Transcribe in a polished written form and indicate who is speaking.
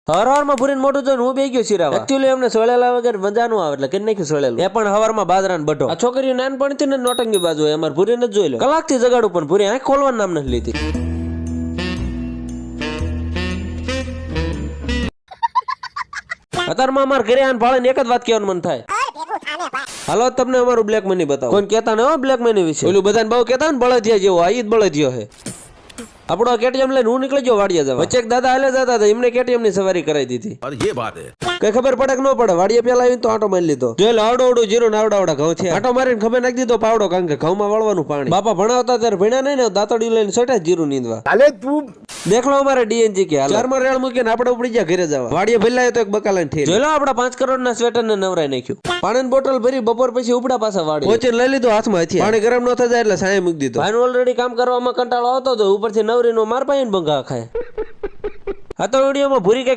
Speaker 1: હવારમાં ભૂરીને મોટું જોઈને હું બે ગયો સિરાવા. એકચ્યુઅલી અમને સોળેલા વગર મજા નું આવે એટલે કે નાખ્યું સોળેલું. એ પણ હવારમાં બાજરાનો બઢો. આ છોકરીઓ નાનપણથી ને નોટંગી બાજુ હોય. અમારે ભૂરીને જ જોઈ લો. કલાકથી જગાડું પણ ભૂરી આંખ ખોલવાનું નામ નથી લીધી. અત્યારમાં અમારે ઘરે આને ભાળીને એક જ વાત કહેવાનું મન થાય. હાલો તમને અમારું બ્લેક મની બતાવો. કોઈ કહેતા ન હોય બ્લેક મની વિશે. ઓલું બધાને બહુ કહેતા ને બળદિયા જેવો. આ ઈ જ બળદિયો છે. આપણો કેટીએમ લઈને હું નીકળી ગયો વાડિયા જવા. વચ્ચે એક દાદા હાલે જતા હતા, એમને કેટીએમ ની સવારી કરાવી દીધી. કઈ ખબર પડે કે ન પડે. વાડિયા પેલા આવીને તો આટો મારી લીધો. જોઈ લો આવડો જીરો ને આવડા ઘઉં છે. આટો મારીને ખબર નાખી દીધો પાવડો, કારણ કે ઘઉંમાં વળવાનું પાણી. બાપા ભણાવતા ત્યારે ભણ્યા નહીં ને, દાંતડી લઈને સોટા જીરું નીંદવા. દેખલો અમારે ડીએનજી કે હાલ 4 માં રેળ મૂકીને આપણે ઉપડી ગયા ઘરે જવા. વાડિયા ભેલાય તો એક બકા લઈને ઠેર. જોઈ લો આપડા 5 કરોડ ના સ્વેટર ને નવરાઈ નાખ્યું. પાણીની બોટલ ભરી બપોર પછી ઉપડા પાછા વાડી પહોંચીને લઈ લીધો હાથમાં હથી. પાણી ગરમ ન થઈ જાય એટલે સાય મૂકી દીધો. ભાઈ ઓલરેડી કામ કરવામાં કંટાળો આવતો હતો, ઉપરથી નવરીનો માર પાઈને બંગા ખાય. આ તો વિડીયોમાં ભૂરી કઈ